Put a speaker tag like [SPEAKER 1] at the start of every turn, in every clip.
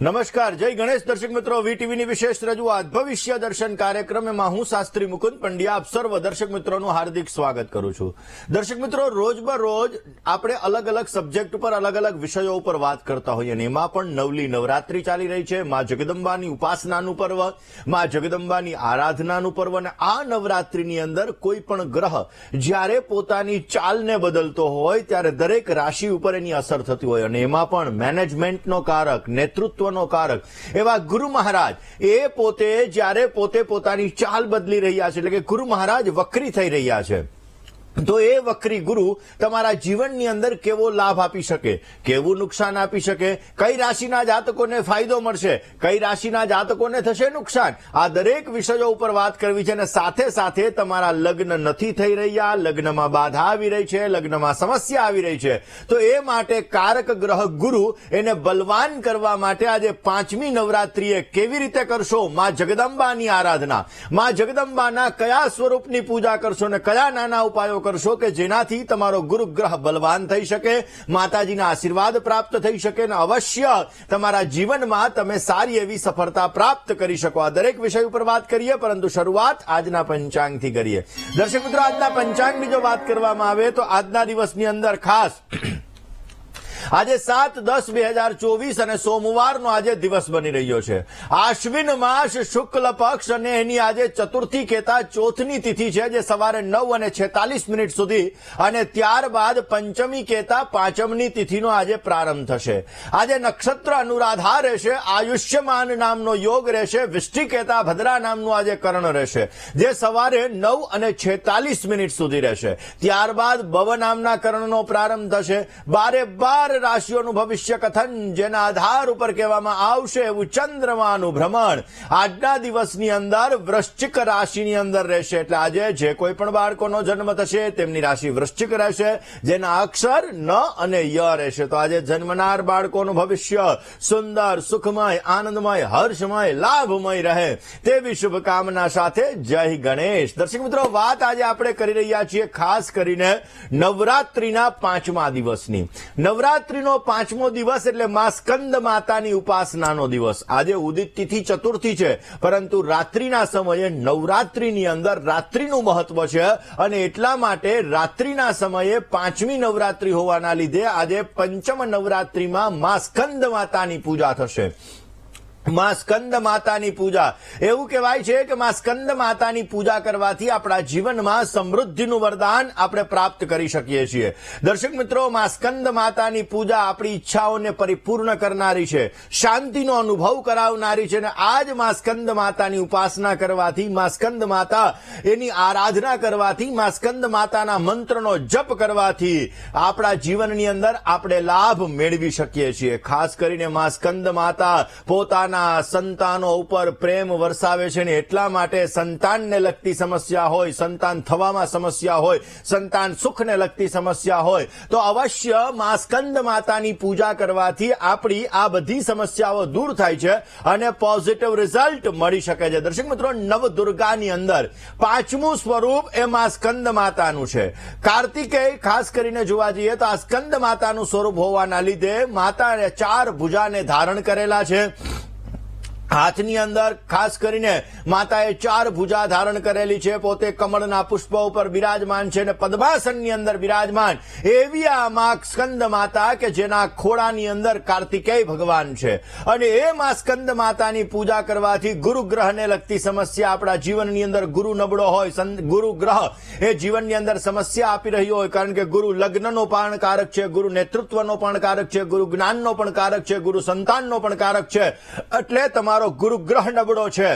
[SPEAKER 1] નમસ્કાર, જય ગણેશ દર્શક મિત્રો. વીટીવીની વિશેષ રજૂઆત ભવિષ્ય દર્શન કાર્યક્રમમાં હું શાસ્ત્રી મુકુંદ પંડ્યા આપ સર્વ દર્શક મિત્રોનું હાર્દિક સ્વાગત કરું છું. દર્શક મિત્રો, રોજબરોજ આપણે અલગ અલગ સબ્જેક્ટ ઉપર અલગ અલગ વિષયો ઉપર વાત કરતા હોઈએ અને એમાં પણ નવલી નવરાત્રી ચાલી રહી છે. માં જગદંબાની ઉપાસનાનું પર્વ, માં જગદંબાની આરાધનાનું પર્વ. અને આ નવરાત્રીની અંદર કોઈ પણ ગ્રહ જ્યારે પોતાની ચાલને બદલતો હોય ત્યારે દરેક રાશિ ઉપર એની અસર થતી હોય અને એમાં પણ મેનેજમેન્ટનો કારક, નેતૃત્વ કારક એવા ગુરુ મહારાજ એ પોતે જ્યારે પોતાની ચાલ બદલી રહ્યા છે, એટલે કે ગુરુ મહારાજ વક્રી થઈ રહ્યા છે, તો એ વક્રી ગુરુ તમારા જીવનની અંદર કેવો લાભ આપી શકે, કેવું નુકસાન આપી શકે, કઈ રાશિના જાતકોને ફાયદો મળશે, કઈ રાશિના જાતકોને થશે નુકસાન, આ દરેક વિષયો ઉપર વાત કરવી છે. અને સાથે સાથે તમારા લગ્ન નથી થઈ રહ્યા, લગ્નમાં બાધા આવી રહી છે, લગ્નમાં સમસ્યા આવી રહી છે, તો એ માટે કારક ગ્રહ ગુરુ એને બલવાન કરવા માટે આજે પાંચમી નવરાત્રીએ કેવી રીતે કરશો માં જગદંબાની આરાધના, માં જગદંબાના કયા સ્વરૂપની પૂજા કરશો અને કયા નાના ઉપાયો કરશો કે જેનાથી તમારો ગુરુગ્રહ બલવાન થઈ શકે, માતાજીના આશીર્વાદ પ્રાપ્ત થઈ શકે અને અવશ્ય તમારા જીવનમાં તમે સારી એવી સફળતા પ્રાપ્ત કરી શકો. આ દરેક વિષય ઉપર વાત કરીએ, પરંતુ શરૂઆત આજના પંચાંગથી કરીએ. દર્શક મિત્રો, આજના પંચાંગની જો વાત કરવામાં આવે તો આજના દિવસની અંદર ખાસ આજે 7/10/2024 અને સોમવારનો આજે દિવસ બની રહ્યો છે. આશ્વિન માસ શુક્લ પક્ષ અને એની આજે ચતુર્થી કહેતા ચોથની તિથિ છે, જે સવારે 9:46 સુધી અને ત્યારબાદ પંચમી કહેતા પાંચમની તિથિનો આજે પ્રારંભ થશે. આજે નક્ષત્ર અનુરાધા રહેશે, આયુષ્યમાન નામનો યોગ રહેશે, વિષ્ટિ કહેતા ભદ્રા નામનું આજે કરણ રહેશે, જે સવારે 9:46 સુધી રહેશે. ત્યારબાદ ભવ નામના કરણનો પ્રારંભ થશે. 12 રાશિઓનું ભવિષ્ય કથન, જેના આધાર ઉપર કહેવામાં આવશે એવું ચંદ્રમાનું ભ્રમણ આજના દિવસની અંદર વૃશ્ચિક રાશિની અંદર રહેશે. એટલે આજે જે કોઈ પણ બાળકોનો જન્મ થશે તેમની રાશિ વૃશ્ચિક રહેશે, જેના અક્ષર ન અને ય રહેશે. તો આજે જન્મનાર બાળકોનું ભવિષ્ય સુંદર, સુખમય, આનંદમય, હર્ષમય, લાભમય રહે તેવી શુભકામના સાથે જય ગણેશ. દર્શક મિત્રો, વાત આજે આપણે કરી રહ્યા છીએ ખાસ કરીને નવરાત્રીના પાંચમા દિવસની. નવરાત્રીનો પાંચમો દિવસ એટલે માં સ્કંદ માતાની ઉપાસનાનો દિવસ. આજે ઉદિત તિથિ ચતુર્થી છે, પરંતુ રાત્રિના સમયે નવરાત્રીની અંદર રાત્રિનું મહત્વ છે અને એટલા માટે રાત્રિના સમયે પાંચમી નવરાત્રી હોવાના લીધે આજે પંચમ નવરાત્રીમાં માં સ્કંદ માતાની પૂજા થશે. માં સ્કંદ માતાની પૂજા, એવું કહેવાય છે કે માં સ્કંદ માતાની પૂજા કરવાથી આપણા જીવનમાં સમૃદ્ધિનું વરદાન આપણે પ્રાપ્ત કરી શકીએ છીએ. દર્શક મિત્રો, માં સ્કંદ માતાની પૂજા આપણી ઈચ્છાઓને પરિપૂર્ણ કરનારી છે, શાંતિનો અનુભવ કરાવનારી છે. અને આજ માં સ્કંદ માતાની ઉપાસના કરવાથી, માં સ્કંદ માતા એની આરાધના કરવાથી, માં સ્કંદ માતાના મંત્રનો જપ કરવાથી આપણા જીવનની અંદર આપણે લાભ મેળવી શકીએ છીએ. ખાસ કરીને માં સ્કંદ માતા પોતાના સંતાનો ઉપર પ્રેમ વરસાવે છે ને એટલા માટે સંતાનને લગતી સમસ્યા હોય, સંતાન થવામાં સમસ્યા હોય, સંતાન સુખને લગતી સમસ્યા હોય તો અવશ્ય માં સ્કંદ માતાની પૂજા કરવાથી આપણી આ બધી સમસ્યાઓ દૂર થાય છે અને પોઝિટિવ રિઝલ્ટ મળી શકે છે. દર્શક મિત્રો, નવદુર્ગાની અંદર પાંચમું સ્વરૂપ એ માં સ્કંદ માતાનું છે. કાર્તિકેય ખાસ કરીને જોવા જઈએ તો આ સ્કંદ માતાનું સ્વરૂપ હોવાના લીધે માતાએ 4 ભુજાને ધારણ કરેલા છે. હાથની અંદર ખાસ કરીને માતાએ 4 ભુજા ધારણ કરેલી છે, પોતે કમળના પુષ્પ ઉપર બિરાજમાન છે અને પદ્માસનની અંદર બિરાજમાન એવી આ માં સ્કંદ માતા કે જેના ખોળાની અંદર કાર્તિકેય ભગવાન છે. અને એ માં સ્કંદ માતાની પૂજા કરવાથી ગુરુગ્રહને લગતી સમસ્યા, આપણા જીવનની અંદર ગુરુ નબળો હોય, ગુરુ ગ્રહ એ જીવનની અંદર સમસ્યા આપી રહ્યો હોય, કારણ કે ગુરુ લગ્નનો પણ કારક છે, ગુરુ નેતૃત્વનો પણ કારક છે, ગુરુ જ્ઞાનનો પણ કારક છે, ગુરુ સંતાનનો પણ કારક છે. એટલે તમારો ગુરુગ્રહ નબળો છે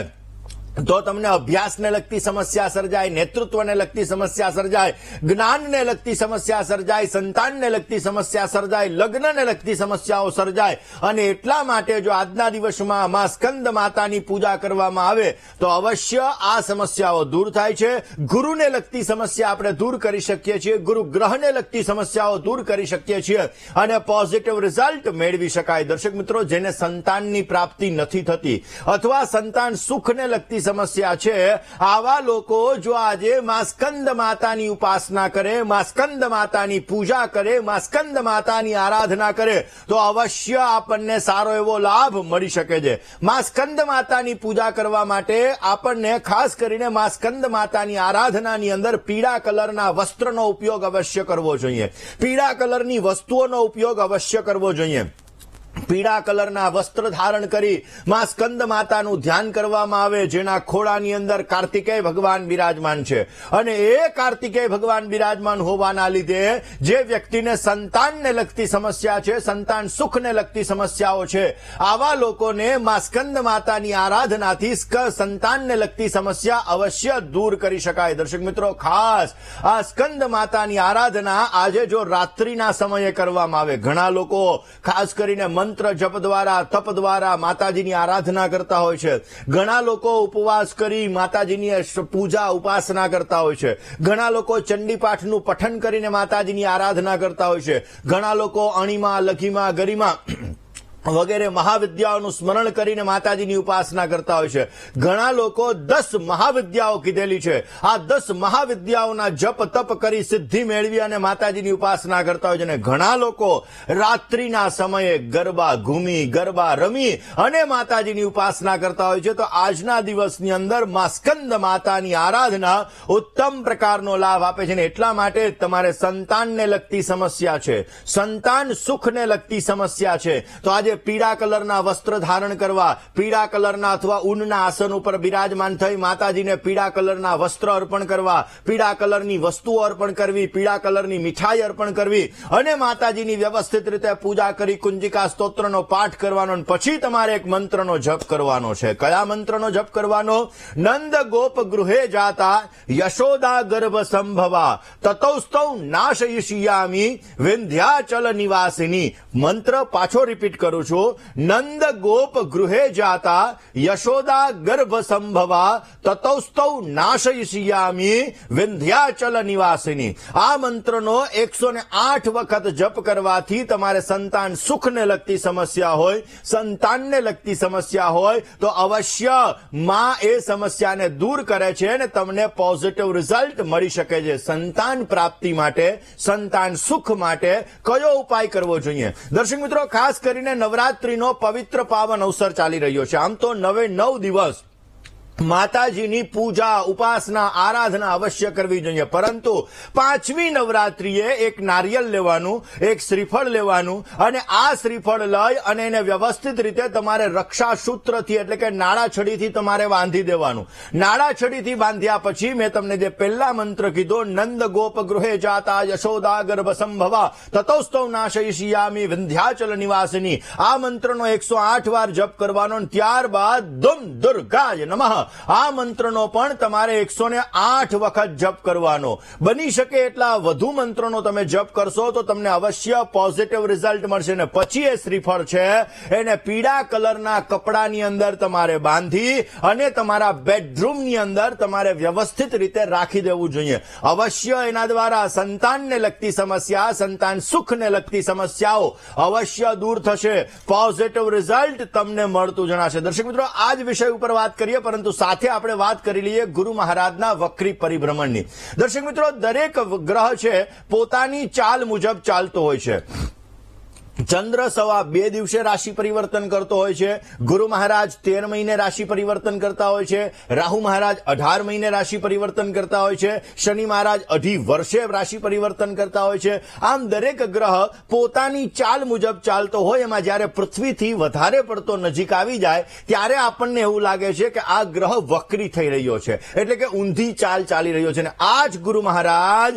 [SPEAKER 1] તો તમને અભ્યાસને લગતી સમસ્યા સર્જાય, નેતૃત્વને લગતી સમસ્યા સર્જાય, જ્ઞાનને લગતી સમસ્યા સર્જાય, સંતાનને લગતી સમસ્યા સર્જાય, લગ્નને લગતી સમસ્યાઓ સર્જાય. અને એટલા માટે જો આજના દિવસમાં માં સ્કંદ માતાની પૂજા કરવામાં આવે તો અવશ્ય આ સમસ્યાઓ દૂર થાય છે. ગુરુને લગતી સમસ્યા આપણે દૂર કરી શકીએ છીએ, ગુરુ ગ્રહને લગતી સમસ્યાઓ દૂર કરી શકીએ છીએ અને પોઝિટિવ રિઝલ્ટ મેળવી શકાય. દર્શક મિત્રો, જેને સંતાનની પ્રાપ્તિ નથી થતી અથવા સંતાન સુખને લગતી સમસ્યા છે આવા લોકો જો આજે મા સ્કંદ માતાની ઉપાસના કરે, મા સ્કંદ માતાની પૂજા કરે, મા સ્કંદ માતાની આરાધના કરે તો અવશ્ય આપણને સારો એવો લાભ મળી શકે છે. મા સ્કંદ માતાની પૂજા કરવા માટે આપણને ખાસ કરીને મા સ્કંદ માતાની આરાધનાની અંદર પીળા કલરના વસ્ત્રનો ઉપયોગ અવશ્ય કરવો જોઈએ. પીળા કલરની વસ્તુઓનો ઉપયોગ અવશ્ય કરવો જોઈએ. પીળા કલરના વસ્ત્ર ધારણ કરી માં સ્કંદ માતાનું ધ્યાન કરવામાં આવે, જેના ખોળાની અંદર કાર્તિકેય ભગવાન બિરાજમાન છે. અને એ કાર્તિકેય ભગવાન બિરાજમાન હોવાના લીધે જે વ્યક્તિને સંતાનને લગતી સમસ્યા છે, સંતાન સુખને લગતી સમસ્યાઓ છે, આવા લોકોને માં સ્કંદ માતાની આરાધનાથી સંતાનને લગતી સમસ્યા અવશ્ય દૂર કરી શકાય. દર્શક મિત્રો, ખાસ આ સ્કંદ માતાની આરાધના આજે જો રાત્રિના સમયે કરવામાં આવે, ઘણા લોકો ખાસ કરીને મંત્ર જપ દ્વારા, તપ દ્વારા માતાજીની આરાધના કરતા હોય છે. ઘણા લોકો ઉપવાસ કરી માતાજીની પૂજા ઉપાસના કરતા હોય છે. ઘણા લોકો ચંડીપાઠનું પઠન કરીને માતાજીની આરાધના કરતા હોય છે. ઘણા લોકો અણીમાં, લઘીમાં, ગરિમા વગેરે મહાવિદ્યાઓનું સ્મરણ કરીને માતાજીની ઉપાસના કરતા હોય છે. ઘણા લોકો 10 મહાવિદ્યાઓ કીધેલી છે, આ 10 મહાવિદ્યાઓના જપ તપ કરી સિદ્ધિ મેળવી અને માતાજીની ઉપાસના કરતા હોય છે. અને ઘણા લોકો રાત્રિના સમયે ગરબા ઘૂમી, ગરબા રમી અને માતાજીની ઉપાસના કરતા હોય છે. તો આજના દિવસની અંદર મા સ્કંદ માતાની આરાધના ઉત્તમ પ્રકારનો લાભ આપે છે. એટલા માટે તમારે સંતાનને લગતી સમસ્યા છે, સંતાન સુખને લગતી સમસ્યા છે, તો આજે પીળા કલરના વસ્ત્ર ધારણ કરવા, પીળા કલરના અથવા ઊનના આસન ઉપર બિરાજમાન થઈ માતાજીને પીળા કલરના વસ્ત્ર અર્પણ કરવા, પીળા કલરની વસ્તુઓ અર્પણ કરવી, પીળા કલરની મીઠાઈ અર્પણ કરવી અને માતાજીની વ્યવસ્થિત રીતે પૂજા કરી કુંજિકા સ્તોત્રનો પાઠ કરવાનો. પછી તમારે એક મંત્રનો જપ કરવાનો છે. કયા મંત્રનો જપ કરવાનો? નંદ ગોપ ગૃહે જાતા યશોદા ગર્ભ સંભવા તતૌસ્તૌ નાશયિષ્યામિ વિંધ્યાચલ નિવાસિની. મંત્ર પાછો રિપીટ કરું છું. નંદ ગોપ ગૃહે જાતા યશોદા ગર્ભ સંભવા તતૌસ્તૌ નાશયિષ્યામિ વિંધ્યાચલ નિવાસિની. આ મંત્રનો 108 વખત જપ કરવાથી તમારે સંતાન સુખને લગતી સમસ્યા હોય, સંતાનને લગતી સમસ્યા હોય તો અવશ્ય માં એ સમસ્યાને દૂર કરે છે અને તમને પોઝિટિવ રિઝલ્ટ મળી શકે છે. સંતાન પ્રાપ્તિ માટે, સંતાન સુખ માટે કયો ઉપાય કરવો જોઈએ? દર્શક મિત્રો, ખાસ કરીને નવરાત્રીનો પવિત્ર પાવન અવસર ચાલી રહ્યો છે. આમ તો 9 દિવસ માતાજીની પૂજા, ઉપાસના, આરાધના અવશ્ય કરવી જોઈએ, પરંતુ 5મી નવરાત્રીએ એક નારિયેલ લેવાનું, એક શ્રીફળ લેવાનું અને આ શ્રીફળ લઈ અને એને વ્યવસ્થિત રીતે તમારે રક્ષા સૂત્રથી એટલે કે નાળાછડીથી તમારે બાંધી દેવાનું. નાળાછડીથી બાંધ્યા પછી મેં તમને જે પહેલા મંત્ર કીધો, નંદ ગોપ ગૃહે જાતા યશોદા ગર્ભ સંભવા તતૌસ્તૌ નાશયિષ્યામિ વિંધ્યાચલ નિવાસિની, આ મંત્રનો 108 વાર જપ કરવાનો. ત્યારબાદ દુમ દુર્ગાય નમઃ આ મંત્રનો પણ તમારે 108 વખત જપ કરવાનો. બની શકે એટલા વધુ મંત્રોનો તમે જપ કરશો તો તમને અવશ્ય પોઝિટિવ રિઝલ્ટ મળશે. ને પછી એ શ્રીફળ છે એને પીળા કલરના કપડાની અંદર તમારે બાંધી અને તમારા બેડરૂમની અંદર તમારે વ્યવસ્થિત રીતે રાખી દેવું જોઈએ. અવશ્ય એના દ્વારા સંતાનને લગતી સમસ્યા, સંતાન સુખને લગતી સમસ્યાઓ અવશ્ય દૂર થશે. પોઝિટિવ રિઝલ્ટ તમને મળતું જણાશે. દર્શક મિત્રો, આ જ વિષય ઉપર વાત કરીએ, પરંતુ સાથે આપણે વાત કરી લઈએ ગુરુ મહારાજના વક્રી પરિભ્રમણની. દર્શક મિત્રો, દરેક ગ્રહ છે પોતાની ચાલ મુજબ ચાલતો હોય છે. ચંદ્ર સવા 2 દિવસે રાશિ પરિવર્તન કરતો હોય છે. ગુરુ મહારાજ 13 મહિને રાશિ પરિવર્તન કરતા હોય છે. રાહુ મહારાજ 18 મહિને રાશિ પરિવર્તન કરતા હોય છે. શનિ મહારાજ 2.5 વર્ષે રાશિ પરિવર્તન કરતા હોય છે. આમ દરેક ગ્રહ પોતાની ચાલ મુજબ ચાલતો હોય. એમાં જ્યારે પૃથ્વીથી વધારે પડતો નજીક આવી જાય ત્યારે આપણને એવું લાગે છે કે આ ગ્રહ વક્રી થઈ રહ્યો છે, એટલે કે ઊંધી ચાલ ચાલી રહ્યો છે. અને આ જ ગુરુ મહારાજ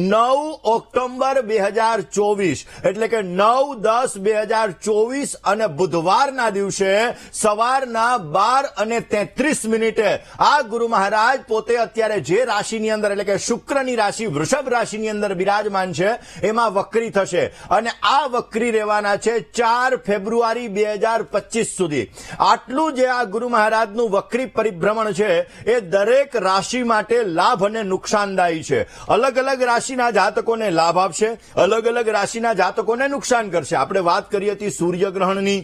[SPEAKER 1] 9 ઓક્ટોબર 2024 એટલે કે 9/10/2024 અને બુધવારના દિવસે સવારના 12:33 આ ગુરુ મહારાજ પોતે અત્યારે જે રાશિની અંદર એટલે કે શુક્રની રાશિ વૃષભ રાશિની અંદર બિરાજમાન છે એમાં વક્રી થશે. અને આ વક્રી રહેવાના છે 4 ફેબ્રુઆરી 2025 સુધી. આટલું જે આ ગુરુ મહારાજનું વક્રી પરિભ્રમણ છે એ દરેક રાશિ માટે લાભ અને નુકસાનદાયી છે. અલગ અલગ રાશિના જાતકોને લાભ આપશે, અલગ અલગ રાશિના જાતકોને નુકસાન કરશે. આપણે વાત કરી હતી સૂર્યગ્રહણની,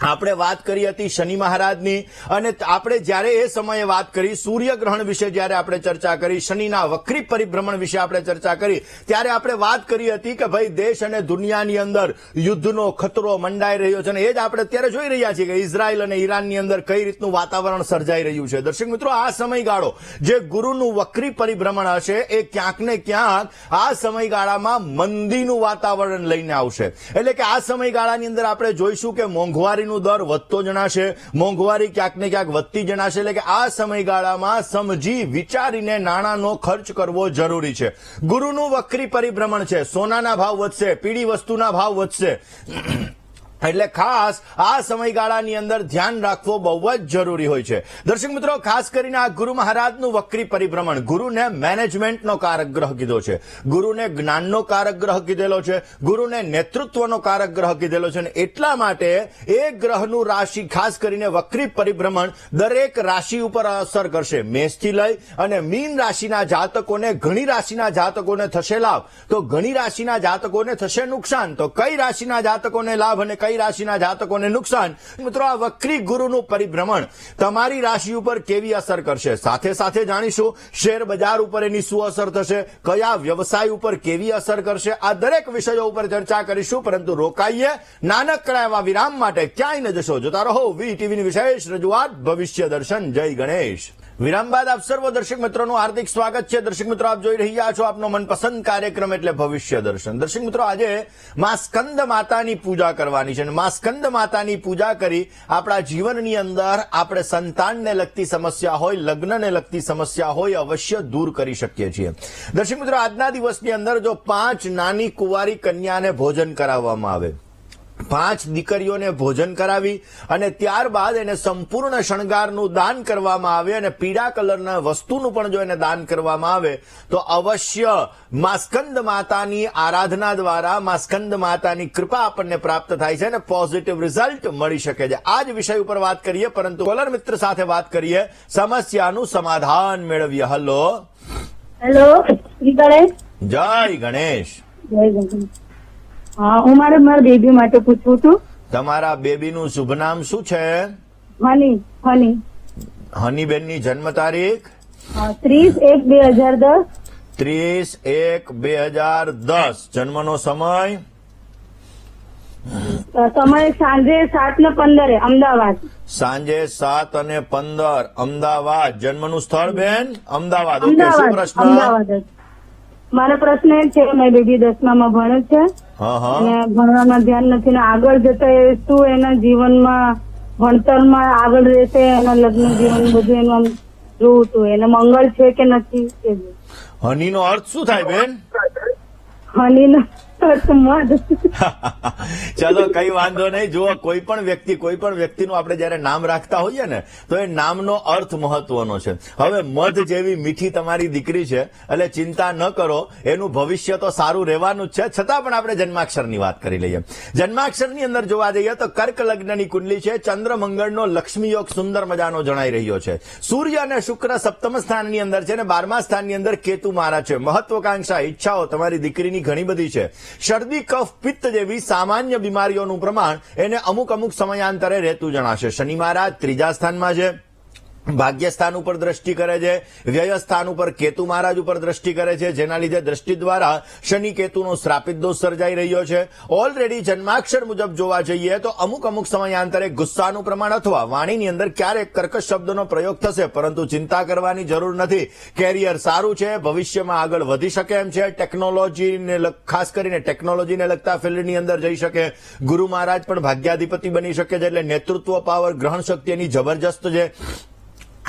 [SPEAKER 1] આપણે વાત કરી હતી શનિ મહારાજની, અને આપણે જ્યારે એ સમયે વાત કરી સૂર્યગ્રહણ વિશે, જ્યારે આપણે ચર્ચા કરી શનિના વક્રી પરિભ્રમણ વિશે આપણે ચર્ચા કરી, ત્યારે આપણે વાત કરી હતી કે ભાઈ દેશ અને દુનિયાની અંદર યુદ્ધનો ખતરો મંડાઈ રહ્યો છે, અને એ જ આપણે અત્યારે જોઈ રહ્યા છીએ કે ઇઝરાયલ અને ઈરાનની અંદર કઈ રીતનું વાતાવરણ સર્જાઈ રહ્યું છે. દર્શક મિત્રો, આ સમયગાળો જે ગુરુનું વક્રી પરિભ્રમણ હશે એ ક્યાંક ને ક્યાંક આ સમયગાળામાં મંદીનું વાતાવરણ લઈને આવશે. એટલે કે આ સમયગાળાની અંદર આપણે જોઈશું કે મોંઘવારીનું દર વધતો જણાશે, મોંઘવારી ક્યાંક ને ક્યાંક વધતી જણાશે. એટલે કે આ સમયગાળામાં સમજી વિચારીને નાણાંનો ખર્ચ કરવો જરૂરી છે. ગુરુનું વક્રી પરિભ્રમણ છે, સોનાના ભાવ વધશે, પીળી વસ્તુના ભાવ વધશે, એટલે ખાસ આ સમયગાળાની અંદર ધ્યાન રાખવો બહુ જ જરૂરી હોય છે. દર્શક મિત્રો, ખાસ કરીને આ ગુરુ મહારાજનું વક્રી પરિભ્રમણ, ગુરુને મેનેજમેન્ટનો કારક ગ્રહ કીધો છે, ગુરુને જ્ઞાનનો કારક ગ્રહ કીધેલો છે, ગુરુને નેતૃત્વનો કારક ગ્રહ કીધેલો છે, અને એટલા માટે એ ગ્રહનું રાશિ ખાસ કરીને વક્રી પરિભ્રમણ દરેક રાશિ ઉપર અસર કરશે. મેષથી લઈ અને મીન રાશિના જાતકોને, ઘણી રાશિના જાતકોને થશે લાભ, તો ઘણી રાશિના જાતકોને થશે નુકસાન. તો કઈ રાશિના જાતકોને લાભ અને કઈ રાશિના જાતકોને નુકસાન? મિત્રો, આ વક્રી ગુરુનું પરિભ્રમણ તમારી રાશિ ઉપર કેવી અસર કરશે, સાથે સાથે જાણીશું શેર બજાર ઉપર એની શું અસર થશે, કયા વ્યવસાય ઉપર કેવી અસર કરશે, આ દરેક વિષયો ઉપર ચર્ચા કરીશું. પરંતુ રોકાઈએ નાનકડા એવા વિરામ માટે, ક્યાંય ન જશો, જોતા રહો વીટીવીની વિશેષ રજૂઆત ભવિષ્ય દર્શન. જય ગણેશ. વિરામ બાદ આપ સર્વ દર્શક મિત્રોનું હાર્દિક સ્વાગત છે. દર્શક મિત્રો, આપ જોઈ રહ્યા છો આપનો મનપસંદ કાર્યક્રમ એટલે ભવિષ્ય દર્શન. દર્શક મિત્રો, આજે માં સ્કંદ માતાની પૂજા કરવાની છે, અને માં સ્કંદ માતાની પૂજા કરી આપણા જીવનની અંદર આપણે સંતાનને લગતી સમસ્યા હોય, લગ્નને લગતી સમસ્યા હોય, અવશ્ય દૂર કરી શકીએ છીએ. દર્શક મિત્રો, આજના દિવસની અંદર જો 5 નાની કુંવારી કન્યાને ભોજન કરાવવામાં આવે, 5 દીકરીઓને ભોજન કરાવી અને ત્યારબાદ એને સંપૂર્ણ શણગારનું દાન કરવામાં આવે, અને પીળા કલરના વસ્તુનું પણ જો એને દાન કરવામાં આવે, તો અવશ્ય માં સ્કંદ માતાની આરાધના દ્વારા માં સ્કંદ માતાની કૃપા આપણને પ્રાપ્ત થાય છે અને પોઝિટિવ રિઝલ્ટ મળી શકે છે. આ જ વિષય ઉપર વાત કરીએ, પરંતુ કોલર મિત્ર સાથે વાત કરીએ, સમસ્યાનું સમાધાન મેળવીએ. હલો
[SPEAKER 2] હેલો,
[SPEAKER 1] જય ગણેશ.
[SPEAKER 2] જય ગણેશ. હા, હું મારા બેબી માટે પૂછવું છું.
[SPEAKER 1] તમારા બેબીનું શુભ નામ શું છે?
[SPEAKER 2] હની.
[SPEAKER 1] હનીબેનની જન્મ તારીખ?
[SPEAKER 2] 30/1/2010.
[SPEAKER 1] 30/1/2010. જન્મનો સમય?
[SPEAKER 2] સમય સાંજે 7:15 અમદાવાદ.
[SPEAKER 1] સાંજે 7:15 અમદાવાદ. જન્મનું સ્થળ બેન? અમદાવાદ. ઓકે, શું પ્રશ્ન?
[SPEAKER 2] અમદાવાદ. મારો પ્રશ્ન એ છે, મારી બેબી 10મામાં ભણે છે અને ભણવામાં ધ્યાન નથી, ને આગળ જતા એ શું એના જીવનમાં ભણતરમાં આગળ રહેશે, એના લગ્ન જીવન બધું એનું આમ જોવું હતું, એને મંગળ છે કે નથી.
[SPEAKER 1] હની નો અર્થ શું થાય બેન?
[SPEAKER 2] હની નો
[SPEAKER 1] ચલો, કઈ વાંધો નહીં. જુઓ, કોઈ પણ વ્યક્તિનું આપણે જયારે નામ રાખતા હોઈએ ને, તો એ નામનો અર્થ મહત્વનો છે. હવે મધ જેવી મીઠી તમારી દીકરી છે, એટલે ચિંતા ન કરો, એનું ભવિષ્ય તો સારું રહેવાનું જ છે. છતાં પણ આપણે જન્માક્ષરની વાત કરી લઈએ. જન્માક્ષરની અંદર જોવા જઈએ તો કર્ક લગ્નની કુંડલી છે. ચંદ્ર મંગળનો લક્ષ્મી યોગ સુંદર મજાનો જણાઈ રહ્યો છે. સૂર્ય અને શુક્ર સપ્તમ સ્થાનની અંદર છે, અને 12મા સ્થાનની અંદર કેતુ મહારાજ છે. મહત્વાકાંક્ષા, ઈચ્છાઓ તમારી દીકરીની ઘણી બધી છે. શરદી, કફ, પિત્ત જેવી સામાન્ય બીમારીઓનું પ્રમાણ એને અમુક સમયાંતરે રહેતું જણાશે. શનિ મહારાજ 3જા સ્થાનમાં છે, ભાગ્યસ્થાન ઉપર દ્રષ્ટિ કરે છે, વ્યય સ્થાન ઉપર કેતુ મહારાજ ઉપર દ્રષ્ટિ કરે છે, જેના લીધે દ્રષ્ટિ દ્વારા શનિ કેતુનો શ્રાપિત દોષ સર્જાઈ રહ્યો છે. ઓલરેડી જન્માક્ષર મુજબ જોવા જઈએ તો અમુક સમયાંતરે ગુસ્સાનું પ્રમાણ અથવા વાણીની અંદર ક્યારેક કર્કશ શબ્દનો પ્રયોગ થશે, પરંતુ ચિંતા કરવાની જરૂર નથી. કેરિયર સારું છે, ભવિષ્યમાં આગળ વધી શકે એમ છે. ટેકનોલોજીને, ખાસ કરીને ટેકનોલોજીને લગતા ફિલ્ડની અંદર જઈ શકે. ગુરુ મહારાજ પણ ભાગ્યાધિપતિ બની શકે છે, એટલે નેતૃત્વ પાવર, ગ્રહણ શક્તિ એની જબરજસ્ત છે.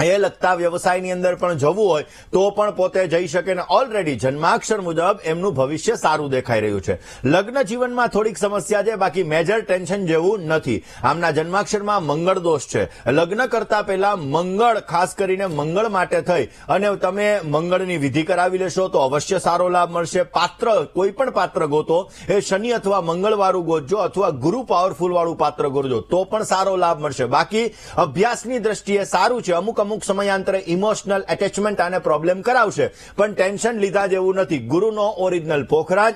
[SPEAKER 1] એ લગતા વ્યવસાયની અંદર પણ જવું હોય તો પણ પોતે જઈ શકે, ને ઓલરેડી જન્માક્ષર મુજબ એમનું ભવિષ્ય સારું દેખાઈ રહ્યું છે. લગ્ન જીવનમાં થોડીક સમસ્યા છે, બાકી મેજર ટેન્શન જેવું નથી. આમના જન્માક્ષરમાં મંગળ દોષ છે. લગ્ન કરતા પહેલા મંગળ, ખાસ કરીને મંગળ માટે થઈ અને તમે મંગળની વિધિ કરાવી લેશો તો અવશ્ય સારો લાભ મળશે. પાત્ર, કોઈ પણ પાત્ર ગોતો, એ શનિ અથવા મંગળ વાળું ગોતજો, અથવા ગુરુ પાવરફુલ વાળું પાત્ર ગોતજો તો પણ સારો લાભ મળશે. બાકી અભ્યાસની દ્રષ્ટિએ સારું છે. અમુક સમયાંતરે ઇમોશનલ એટેચમેન્ટ આને પ્રોબ્લેમ કરાવશે, પણ ટેન્શન લીધા જેવું નથી. ગુરુનો ઓરિજિનલ પોખરાજ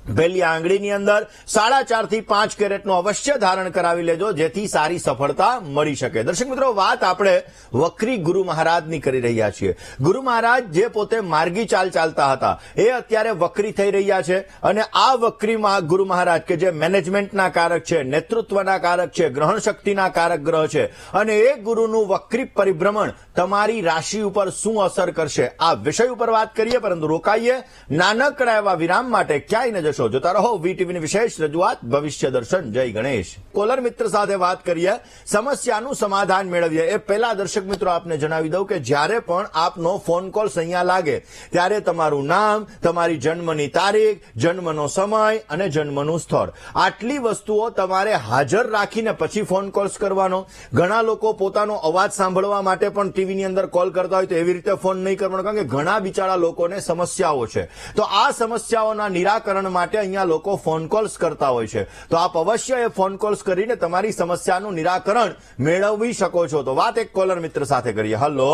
[SPEAKER 1] પહેલી આંગળીની અંદર 4.5 થી 5 કેરેટનું અવશ્ય ધારણ કરાવી લેજો, જેથી સારી સફળતા મળી શકે. દર્શક મિત્રો, વાત આપણે વક્રી ગુરુ મહારાજની કરી રહ્યા છીએ. ગુરુ મહારાજ જે પોતે માર્ગી ચાલ ચાલતા હતા, એ અત્યારે વક્રી થઈ રહ્યા છે. અને આ વક્રીમાં ગુરુ મહારાજ કે જે મેનેજમેન્ટના કારક છે, નેતૃત્વના કારક છે, ગ્રહણ શક્તિના કારક ગ્રહ છે, અને એ ગુરુનું વક્રી પરિભ્રમણ તમારી રાશિ ઉપર શું અસર કરશે, આ વિષય ઉપર વાત કરીએ. પરંતુ રોકાઈએ નાનકડા એવા વિરામ માટે. ક્યાંય ન જશો, જોતા રહો વીટીવીની વિશેષ રજૂઆત ભવિષ્ય દર્શન. જય ગણેશ. કોલર મિત્ર સાથે વાત કરીએ, સમસ્યાનું સમાધાન મેળવીએ. એ પહેલા દર્શક મિત્રો આપને જણાવી દઉં કે જ્યારે પણ આપનો ફોન કોલ અહીંયા લાગે ત્યારે તમારું નામ, તમારી જન્મની તારીખ, જન્મનો સમય અને જન્મનું સ્થળ, આટલી વસ્તુઓ તમારે હાજર રાખીને પછી ફોન કોલ્સ કરવાનો. ઘણા લોકો પોતાનો અવાજ સાંભળવા માટે પણ ટીવીની અંદર કોલ કરતા હોય, તો એવી રીતે ફોન નહીં કરવાનો, કારણ કે ઘણા બિચારા લોકોને સમસ્યાઓ છે. તો આ સમસ્યાઓના નિરાકરણ માટે અહીંયા લોકો ફોન કોલ્સ કરતા હોય છે. તો આપ અવશ્ય એ ફોન કોલ્સ કરીને તમારી સમસ્યાનું નિરાકરણ મેળવી શકો છો. તો વાત એક કોલર મિત્ર સાથે કરીએ. હલો.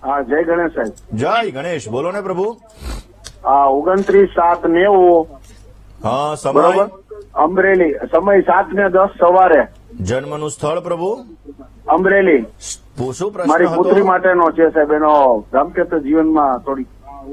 [SPEAKER 3] હા, જય ગણેશ સાહેબ.
[SPEAKER 1] જય ગણેશ. બોલો ને પ્રભુ.
[SPEAKER 3] 29/7/90.
[SPEAKER 1] હા, સમય.
[SPEAKER 3] બરોબર. અમરેલી. સમય 7:10 સવારે.
[SPEAKER 1] જન્મનું સ્થળ પ્રભુ.
[SPEAKER 3] અમરેલી.
[SPEAKER 1] શું
[SPEAKER 3] મારી
[SPEAKER 1] પ્રશ્ન
[SPEAKER 3] પુત્રી
[SPEAKER 1] હતો?
[SPEAKER 3] માટેનો છે સાહેબ. એનો દાંપત્ય જીવનમાં થોડી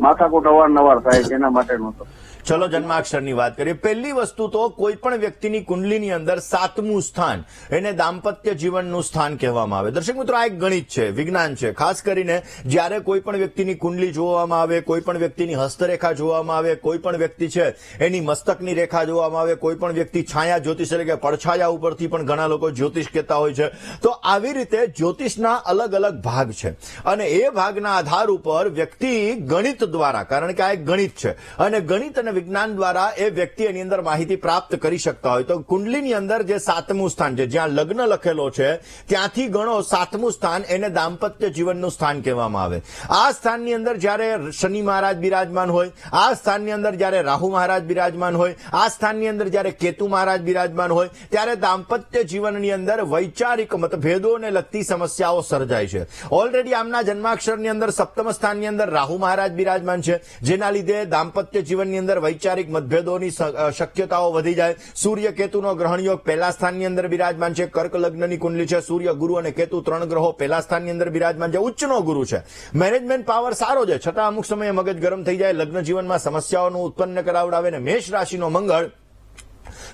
[SPEAKER 3] માથાકૂટ અવારનવાર થાય છે, એના માટેનો હતો.
[SPEAKER 1] ચલો જન્માક્ષરની વાત કરીએ. પહેલી વસ્તુ તો કોઈ પણ વ્યક્તિની કુંડલીની અંદર 7મું સ્થાન એને દાંપત્ય જીવનનું સ્થાન કહેવામાં આવે. દર્શક મિત્રો, આ એક ગણિત છે, વિજ્ઞાન છે. ખાસ કરીને જ્યારે કોઈ પણ વ્યક્તિની કુંડલી જોવામાં આવે, કોઈ પણ વ્યક્તિની હસ્તરેખા જોવામાં આવે, કોઈ પણ વ્યક્તિ છે એની મસ્તકની રેખા જોવામાં આવે, કોઈ પણ વ્યક્તિ છાયા જ્યોતિષ એટલે કે પડછાયા ઉપરથી પણ ઘણા લોકો જ્યોતિષ કહેતા હોય છે. તો આવી રીતે જ્યોતિષના અલગ અલગ ભાગ છે, અને એ ભાગના આધાર ઉપર વ્યક્તિ ગણિત દ્વારા, કારણ કે આ એક ગણિત છે, અને ગણિત અને વિજ્ઞાન દ્વારા એ વ્યક્તિ એની અંદર માહિતી પ્રાપ્ત કરી શકતા હોય. તો કુંડલીની અંદર જે 7મું સ્થાન છે, જ્યાં લગ્ન લખેલો છે, ત્યાંથી ગણો 7મું સ્થાન એને દાંપત્ય જીવનનું સ્થાન કહેવામાં આવે. આ સ્થાનની અંદર જ્યારે શનિ મહારાજ બિરાજમાન હોય, આ સ્થાનની અંદર જ્યારે રાહુ મહારાજ બિરાજમાન હોય, આ સ્થાનની અંદર જ્યારે કેતુ મહારાજ બિરાજમાન હોય, ત્યારે દાંપત્ય જીવનની અંદર વૈચારિક મતભેદોને લગતી સમસ્યાઓ સર્જાય છે. ઓલરેડી આમના જન્માક્ષરની અંદર 7મ સ્થાનની અંદર રાહુ મહારાજ બિરાજમાન છે, જેના લીધે દાંપત્ય જીવનની અંદર વૈચારિક મતભેદોની શક્યતાઓ વધી જાય. સૂર્ય કેતુનો ગ્રહણ યોગ પહેલા સ્થાનની અંદર બિરાજમાન છે. કર્ક લગ્નની કુંડલી છે. સૂર્ય, ગુરુ અને કેતુ 3 ગ્રહો પહેલા સ્થાનની અંદર બિરાજમાન છે. ઉચ્ચનો ગુરુ છે. મેનેજમેન્ટ પાવર સારો છે, છતાં અમુક સમયે મગજ ગરમ થઈ જાય, લગ્ન જીવનમાં સમસ્યાઓનું ઉત્પન્ન કરાવડાવે. ને મેષ રાશિનો મંગળ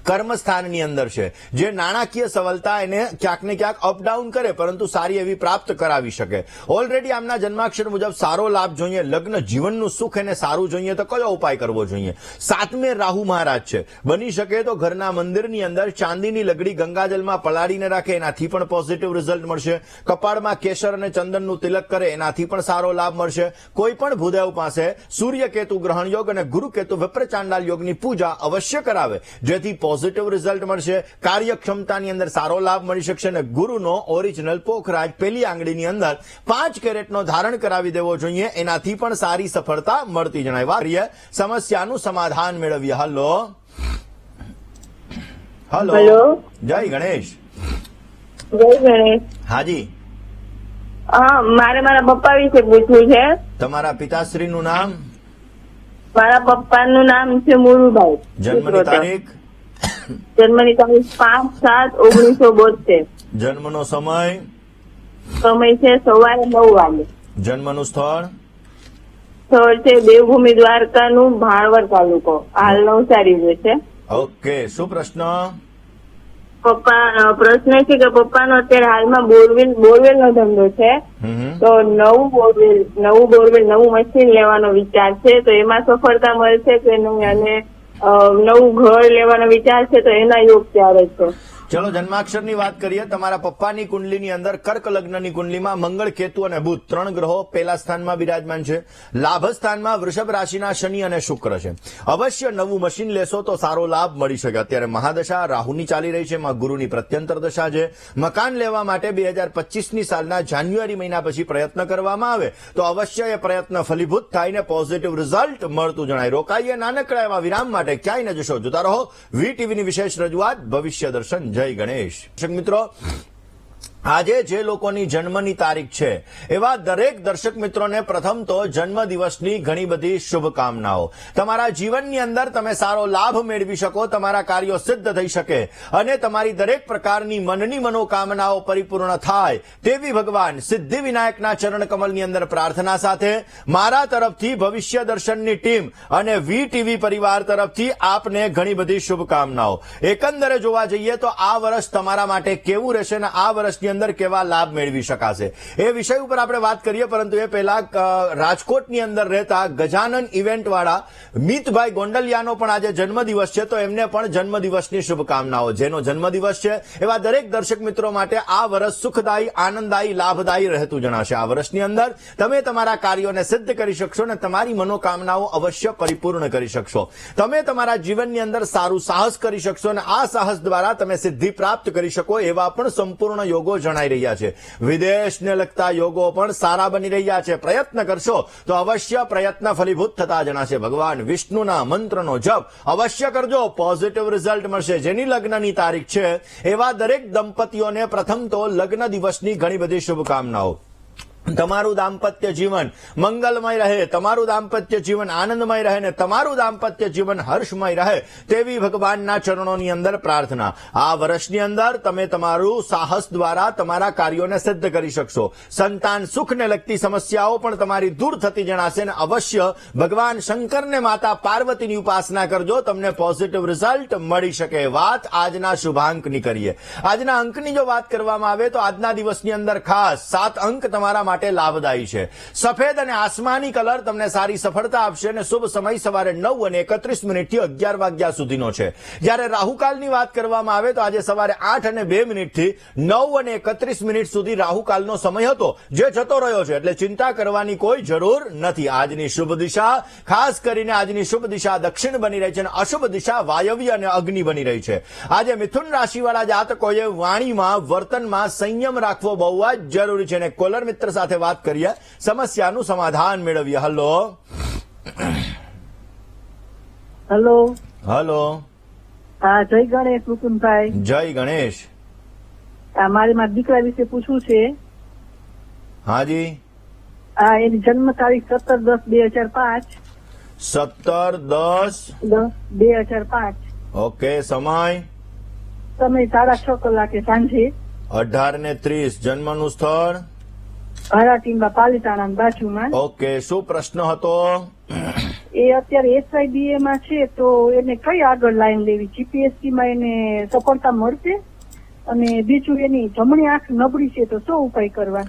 [SPEAKER 1] કર્મસ્થાનની અંદર છે, જે નાણાકીય સફળતા એને ક્યાંક ને ક્યાંક અપડાઉન કરે, પરંતુ સારી એવી પ્રાપ્ત કરાવી શકે. ઓલરેડી આમના જન્માક્ષર મુજબ સારો લાભ જોઈએ, લગ્ન જીવનનું સુખ એને સારું જોઈએ, તો કયો ઉપાય કરવો જોઈએ? 7મે રાહુ મહારાજ છે. બની શકે તો ઘરના મંદિરની અંદર ચાંદીની લગડી ગંગાજલમાં પલાળીને રાખે, એનાથી પણ પોઝિટિવ રિઝલ્ટ મળશે. કપાળમાં કેસર અને ચંદનનું તિલક કરે, એનાથી પણ સારો લાભ મળશે. કોઈ પણ ભૂદેવ પાસે સૂર્ય કેતુ ગ્રહણ યોગ અને ગુરુ કેતુ વિપ્રચાંડાલ યોગની પૂજા અવશ્ય કરાવે, જેથી પોઝિટિવ રિઝલ્ટ મળશે. કાર્યક્ષમતાની અંદર સારો લાભ મળી શકશે. અને ગુરુનો ઓરિજિનલ પોખરાજ પહેલી આંગળીની અંદર 5 કેરેટનો ધારણ કરાવી દેવો જોઈએ, એનાથી પણ સારી સફળતા મળતી જણાય. વારીએ સમસ્યાનું સમાધાન મેળવીએ. હલો. હલો. જય ગણેશ.
[SPEAKER 2] જય ગણેશ.
[SPEAKER 1] હાજી.
[SPEAKER 2] હા, મારે મારા પપ્પા વિશે પૂછવું છે.
[SPEAKER 1] તમારા પિતાશ્રીનું નામ?
[SPEAKER 2] મારા પપ્પાનું નામ છે મુરુભાઈ.
[SPEAKER 1] જન્મની તારીખ?
[SPEAKER 2] જન્મની તારીખ 5/7/1972.
[SPEAKER 1] જન્મનો સમય?
[SPEAKER 2] સમય છે સવારે 9 વાગે.
[SPEAKER 1] જન્મનું સ્થળ?
[SPEAKER 2] સ્થળ છે દેવભૂમિ દ્વારકાનું ભાણવર તાલુકો, હાલ નવસારી છે.
[SPEAKER 1] ઓકે, શું પ્રશ્ન?
[SPEAKER 2] પપ્પા પ્રશ્ન છે કે પપ્પાનો અત્યારે હાલમાં બોરવેલ નો ધંધો છે, તો નવું બોરવેલ નવું મશીન લેવાનો વિચાર છે, તો એમાં સફળતા મળશે કે નહીં, અને નવું ઘર લેવાનો વિચાર છે, તો એના યોગ ક્યારે છે?
[SPEAKER 1] ચલો જન્માક્ષરની વાત કરીએ. તમારા પપ્પાની કુંડલીની અંદર કર્ક લગ્નની કુંડલીમાં મંગળ, કેતુ અને બુધ 3 ગ્રહો પહેલા સ્થાનમાં બિરાજમાન છે. લાભ સ્થાનમાં વૃષભ રાશિના શનિ અને શુક્ર છે. અવશ્ય નવું મશીન લેશો તો સારો લાભ મળી શકે. અત્યારે મહાદશા રાહુની ચાલી રહી છે, માં ગુરુની પ્રત્યંતર દશા છે. મકાન લેવા માટે 2025ની સાલના જાન્યુઆરી મહિના પછી પ્રયત્ન કરવામાં આવે તો અવશ્ય એ પ્રયત્ન ફલીભૂત થાય ને પોઝિટિવ રિઝલ્ટ મળતું જણાય. રોકાઈએ નાનકડા એવા વિરામ માટે. ક્યાંય ન જશો, જોતા રહો વીટીવીની વિશેષ રજૂઆત ભવિષ્ય દર્શન. જય ગણેશ. દર્શક મિત્રો, આજે જે લોકોની જન્મની તારીખ છે એવા દરેક દર્શક મિત્રોને પ્રથમ તો જન્મદિવસની ઘણી બધી શુભકામનાઓ. તમારા જીવનની અંદર તમે સારો લાભ મેળવી શકો, તમારા કાર્યો સિદ્ધ થઈ શકે અને તમારી દરેક પ્રકારની મનની મનોકામનાઓ પરિપૂર્ણ થાય તેવી ભગવાન સિદ્ધિ વિનાયકના ચરણ કમલની અંદર પ્રાર્થના સાથે મારા તરફથી ભવિષ્ય દર્શનની ટીમ અને વીટીવી પરિવાર તરફથી આપને ઘણી બધી શુભકામનાઓ. એકંદરે જોવા જઈએ તો આ વર્ષ તમારા માટે કેવું રહેશે અને આ વર્ષની અંદર કેવા લાભ મેળવી શકાશે એ વિષય ઉપર આપણે વાત કરીએ, પરંતુ એ પહેલા રાજકોટની અંદર રહેતા ગજાનન ઇવેન્ટ વાળા મિતભાઈ ગોંડલિયાનો પણ આજે જન્મદિવસ છે, તો એમને પણ જન્મદિવસની શુભકામનાઓ. જેનો જન્મદિવસ છે એવા દરેક દર્શક મિત્રો માટે આ વર્ષ સુખદાયી, આનંદદાયી, લાભદાયી રહેતું જણાશે. આ વર્ષની અંદર તમે તમારા કાર્યોને સિદ્ધ કરી શકશો અને તમારી મનોકામનાઓ અવશ્ય પરિપૂર્ણ કરી શકશો. તમે તમારા જીવનની અંદર સારું સાહસ કરી શકશો અને આ સાહસ દ્વારા તમે સિદ્ધિ પ્રાપ્ત કરી શકો એવા પણ સંપૂર્ણ યોગો જણાઈ રહ્યા છે. વિદેશને લગતા યોગો પણ સારા બની રહ્યા છે. પ્રયત્ન કરશો તો અવશ્ય પ્રયત્ન ફલીભૂત થતા જણાશે. ભગવાન વિષ્ણુના મંત્રનો જપ અવશ્ય કરજો, પોઝિટિવ રિઝલ્ટ મળશે. જેની લગ્નની તારીખ છે એવા દરેક દંપતીઓને પ્રથમ તો લગ્ન દિવસની ઘણી બધી શુભકામનાઓ. તમારું દાંપત્ય જીવન મંગલમય રહે, તમારું દાંપત્ય જીવન આનંદમય રહે ને તમારું દાંપત્ય જીવન હર્ષમય રહે તેવી ભગવાનના ચરણોની અંદર પ્રાર્થના. આ વર્ષની અંદર તમે તમારું સાહસ દ્વારા તમારા કાર્યોને સિદ્ધ કરી શકશો. સંતાન સુખને લગતી સમસ્યાઓ પણ તમારી દૂર થતી જણાશે અને અવશ્ય ભગવાન શંકરને માતા પાર્વતીની ઉપાસના કરજો, તમને પોઝિટિવ રિઝલ્ટ મળી શકે. વાત આજના શુભાંકની કરીએ. આજના અંકની જો વાત કરવામાં આવે તો આજના દિવસની અંદર ખાસ 7 અંક તમારા માટે લાભદાયી છે. સફેદ અને આસમાની કલર તમને સારી સફળતા આપશે અને શુભ સમય સવારે 9:31 થી 11 વાગ્યા સુધીનો છે. જ્યારે રાહુકાલની વાત કરવામાં આવે તો આજે સવારે 8:02 થી 9:31 સુધી રાહુકાલનો સમય હતો, જે જતો રહ્યો છે, એટલે ચિંતા કરવાની કોઈ જરૂર નથી. આજની શુભ દિશા, ખાસ કરીને આજની શુભ દિશા દક્ષિણ બની રહી છે અને અશુભ દિશા વાયવ્ય અને અગ્નિ બની રહી છે. આજે મિથુન રાશિવાળા જાતકોએ વાણીમાં, વર્તનમાં સંયમ રાખવો બહુ જ જરૂરી છે. અને કોલર મિત્ર સાથે વાત કરીએ, સમસ્યાનું સમાધાન મેળવીએ. Hello
[SPEAKER 4] hello.
[SPEAKER 1] હલો.
[SPEAKER 4] હા, જય ગણેશ મુકુંદભાઈ.
[SPEAKER 1] જય ગણેશ.
[SPEAKER 4] મારે મારા દીકરા વિશે પૂછવું છે.
[SPEAKER 1] હાજી.
[SPEAKER 4] એની જન્મ તારીખ 17/10/2005.
[SPEAKER 1] 17/10/2005. ઓકે. સમય
[SPEAKER 4] 6:30 કલાકે સાંજે.
[SPEAKER 1] 18:30. જન્મનું સ્થળ
[SPEAKER 4] હરાટીમાં પાલીતાણા બાજુમાં.
[SPEAKER 1] ઓકે. શું પ્રશ્ન હતો?
[SPEAKER 4] એ અત્યારે SIBA માં છે, તો એને કઈ આગળ લાઈન લેવી? GPSC માં એને સફળતા મળશે? અને બીજું, એની જમણી આંખ નબળી છે, તો શું ઉપાય કરવા?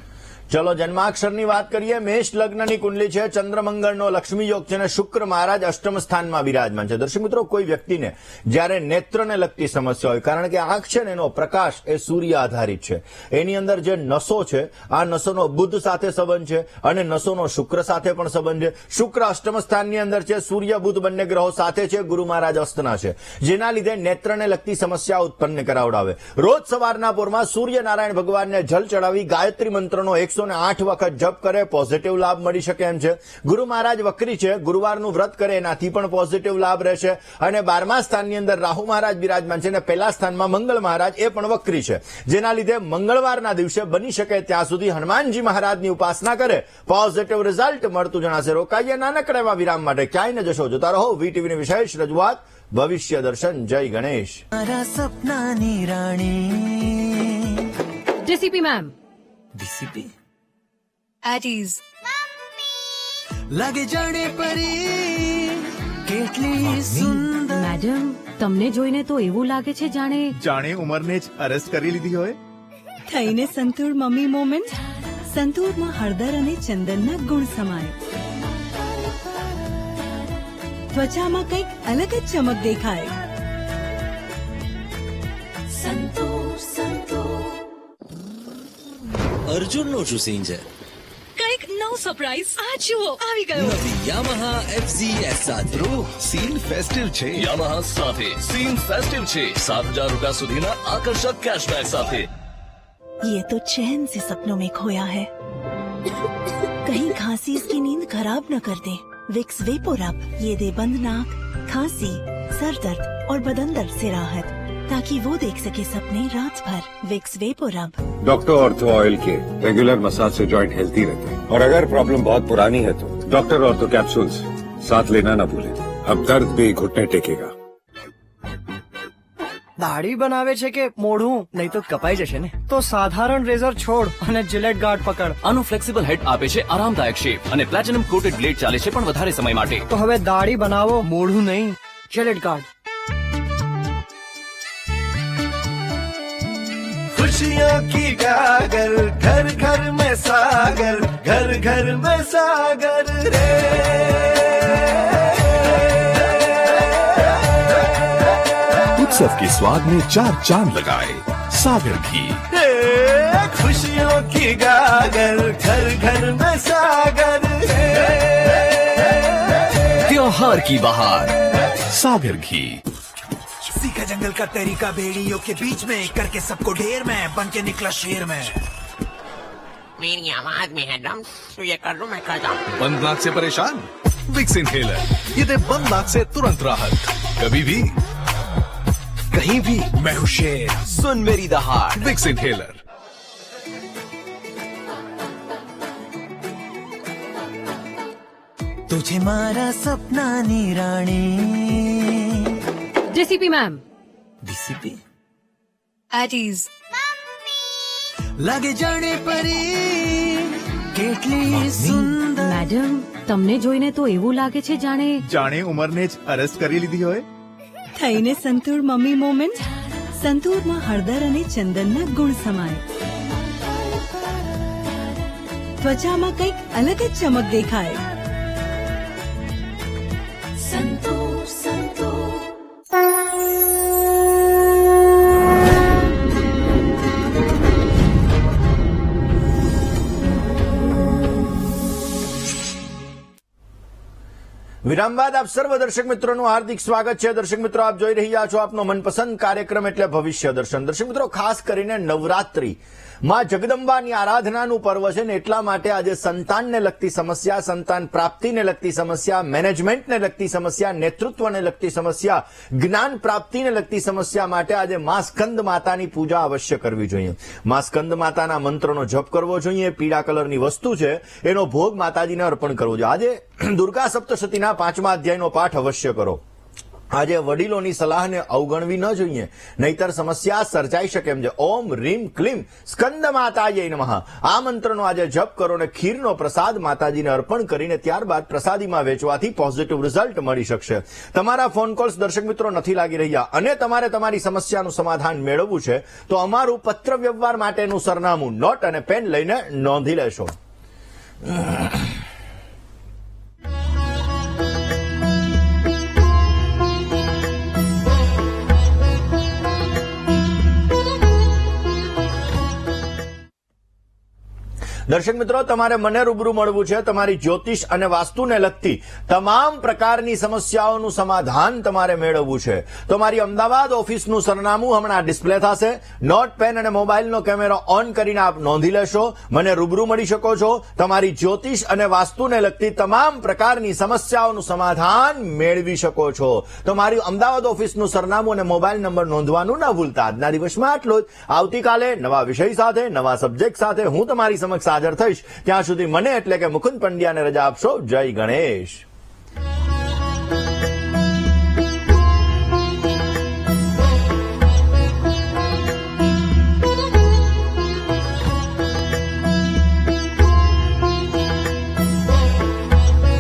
[SPEAKER 1] ચલો જન્માક્ષરની વાત કરીએ. મેષ લગ્નની કુંડલી છે, ચંદ્રમંગળનો લક્ષ્મી યોગ છે અને શુક્ર મહારાજ અષ્ટમ સ્થાનમાં બિરાજમાન છે. દર્શક મિત્રો, કોઈ વ્યક્તિને જ્યારે નેત્રને લગતી સમસ્યા હોય, કારણ કે આંખ છે ને એનો પ્રકાશ એ સૂર્ય આધારિત છે, એની અંદર જે નસો છે, આ નસોનો બુધ સાથે સંબંધ છે અને નસોનો શુક્ર સાથે પણ સંબંધ છે. શુક્ર અષ્ટમ સ્થાનની અંદર છે, સૂર્ય બુધ બંને ગ્રહો સાથે છે, ગુરુ મહારાજ અસ્તના છે, જેના લીધે નેત્રને લગતી સમસ્યા ઉત્પન્ન કરાવડાવે. રોજ સવારના પોરમાં સૂર્યનારાયણ ભગવાનને જલ ચડાવી ગાયત્રી મંત્રનો 108 વખત જપ કરે, પોઝિટિવ લાભ મળી શકે એમ છે. ગુરુ મહારાજ વક્રી છે, ગુરુવારનું વ્રત કરે, એનાથી પણ પોઝિટિવ લાભ રહેશે. અને 12મા સ્થાનની અંદર રાહુ મહારાજ બિરાજમાન છે અને પહેલા સ્થાનમાં મંગળ મહારાજ, એ પણ વક્રી છે, જેના લીધે મંગળવારના દિવસે બની શકે ત્યાં સુધી હનુમાનજી મહારાજની ઉપાસના કરે, પોઝિટિવ રિઝલ્ટ મળતું જણાશે. રોકાઈએ નાનકડા એવા વિરામ માટે, ક્યાંય ન જશો, જોતા રહો વીટીવીની વિશેષ રજૂઆત ભવિષ્ય દર્શન. જય ગણેશ.
[SPEAKER 5] સપનાની રાણી
[SPEAKER 6] DCP ma'am.
[SPEAKER 5] DCP
[SPEAKER 6] at ease.
[SPEAKER 5] લાગે જાણે પરી કેટલી સુંદર.
[SPEAKER 6] મેડમ, તમને જોઈને તો એવું લાગે છે જાણે
[SPEAKER 7] ઉંમરને જ અરેસ્ટ કરી લીધી હોય.
[SPEAKER 8] થઈને સંતૂર મમ્મી મોમેન્ટ. સંતૂરમાં હળદર અને ચંદનના ગુણ સમાય. ત્વચામાં કંઈક અલગ જ ચમક દેખાય.
[SPEAKER 5] અર્જુનનો શું સીન છે?
[SPEAKER 8] કંઈક નવું સરપ્રાઈઝ આ જુઓ આવી ગયો.
[SPEAKER 5] નવી યામાહા FZS સાથે
[SPEAKER 7] સીન ફેસ્ટિવ છે.
[SPEAKER 9] યામાહા સાથે સીન ફેસ્ટિવ છે, 7,000 રૂપિયા સુધીના આકર્ષક કેશબેક સાથે.
[SPEAKER 8] ये तो चैन से सपनों में खोया है. कहीं खांसी इसकी नींद खराब न कर दे. विक्स वेपोरब ये दे बंद नाक, खांसी, सर दर्द और बदन दर्द से राहत. ताकि वो देख सके सपने रात भर। Vicks VapoRub.
[SPEAKER 10] Doctor ortho oil के रेगुलर मसाज से जॉइंट हेल्थी रहते हैं, और अगर प्रॉब्लम बहुत पुरानी है तो डॉक्टर ऑर्थो कैप्सूल्स साथ लेना ना भूलें। अब दर्द भी घुटने टेकेगा।
[SPEAKER 11] દાઢી બનાવે છે કે મોઢું, નહીં તો કપાઈ જશે ને. તો સાધારણ રેઝર છોડ અને જિલેટ ગાર્ડ પકડ.
[SPEAKER 9] આનું ફ્લેક્સિબલ હેડ આપે છે આરામદાયક શેપ અને પ્લેટિનમ કોટેડ બ્લેડ ચાલે છે પણ વધારે સમય માટે.
[SPEAKER 11] તો હવે દાઢી બનાવો, મોઢું નહીં. જિલેટ ગાર્ડ.
[SPEAKER 7] खुशियों की गागर घर घर में सागर, घर घर में सागर रे। उत्सव के स्वाद में 4 चांद लगाए सागर घी। खुशियों की गागर घर घर में सागर रे।
[SPEAKER 9] त्योहार की बहार सागर घी।
[SPEAKER 5] सीखा जंगल का तरीका भेड़ियों के बीच में, करके सबको ढेर में, बन के निकला शेर में.
[SPEAKER 12] मेरी आवाज में है दम, तो ये कर लूं मैं कर जाऊं.
[SPEAKER 7] बंद नाक से परेशान? विक्स इनहेलर, ये दे बंद नाक से तुरंत राहत। कभी भी कहीं भी
[SPEAKER 5] मैं हूँ शेर, सुन मेरी दहाड़.
[SPEAKER 7] Vicks inhaler.
[SPEAKER 5] तुझे मारा सपना नी रानी.
[SPEAKER 6] JCP ma'am.
[SPEAKER 5] DCP
[SPEAKER 8] at ease.
[SPEAKER 5] લાગે જાણે પરી કેટલી સુંદર.
[SPEAKER 6] મેડમ, તમને જોઈને તો એવું લાગે છે જાણે
[SPEAKER 7] જાણે ઉંમરને જ અરેસ્ટ કરી લીધી હોય.
[SPEAKER 8] થઈને સંતૂર મમ્મી મોમેન્ટ. સંતૂરમાં હળદર અને ચંદનના ગુણ સમાય. ત્વચામાં કંઈક અલગ જ ચમક દેખાય. સંતૂર સંતૂર.
[SPEAKER 1] વિરામ બાદ આપ સર્વ દર્શક મિત્રોનું હાર્દિક સ્વાગત છે. દર્શક મિત્રો, આપ જોઈ રહ્યા છો આપનો મનપસંદ કાર્યક્રમ એટલે ભવિષ્ય દર્શન. દર્શક મિત્રો, ખાસ કરીને નવરાત્રી માં જગદંબાની આરાધનાનું પર્વ છે ને, એટલા માટે આજે સંતાનને લગતી સમસ્યા, સંતાન પ્રાપ્તિને લગતી સમસ્યા, મેનેજમેન્ટને લગતી સમસ્યા, નેતૃત્વને લગતી સમસ્યા, જ્ઞાન પ્રાપ્તિને લગતી સમસ્યા માટે આજે મા સ્કંદ માતાની પૂજા અવશ્ય કરવી જોઈએ. મા સ્કંદ માતાના મંત્રનો જપ કરવો જોઈએ. પીળા કલરની વસ્તુ છે એનો ભોગ માતાજીને અર્પણ કરવો જોઈએ. આજે દુર્ગા સપ્તશતીના 5મા અધ્યાયનો પાઠ અવશ્ય કરો. આજે વડીલોની સલાહને અવગણવી ન જોઈએ, નહીતર સમસ્યા સર્જાઈ શકે એમ છે. ઓમ રીમ ક્લીમ સ્કંદ માતાજય નમઃ આ મંત્રનો આજે જપ કરો અને ખીરનો પ્રસાદ માતાજીને અર્પણ કરીને ત્યારબાદ પ્રસાદીમાં વેચવાથી પોઝિટિવ રિઝલ્ટ મળી શકશે. તમારા ફોન કોલ્સ દર્શક મિત્રો નથી લાગી રહ્યા અને તમારે તમારી સમસ્યાનું સમાધાન મેળવવું છે તો અમારું પત્ર વ્યવહાર માટેનું સરનામું નોટ અને પેન લઈને નોંધી લેશો. દર્શક મિત્રો, તમારે મને રૂબરૂ મળવું છે. તમારી જ્યોતિષ અને વાસ્તુને લગતી તમામ પ્રકારની સમસ્યાઓનું સમાધાન તમારે મેળવવું છે તો મારી અમદાવાદ ઓફિસનું સરનામું હમણાં ડિસ્પ્લે થશે. નોટ, પેન અને મોબાઈલનો કેમેરો ઓન કરીને આપ નોંધી લેશો. મને રૂબરૂ મળી શકો છો. તમારી જ્યોતિષ અને વાસ્તુને લગતી તમામ પ્રકારની સમસ્યાઓનું સમાધાન મેળવી શકો છો. તો મારી અમદાવાદ ઓફિસનું સરનામું અને મોબાઈલ નંબર નોંધવાનું ના ભૂલતા. આજના દિવસમાં આટલું જ. આવતીકાલે નવા વિષય સાથે, નવા સબ્જેક્ટ સાથે હું તમારી સમક્ષ હાજર થઈશ. ત્યાં સુધી મને એટલે કે મુકુંદ પંડ્યાને રજા આપશો. જય ગણેશ.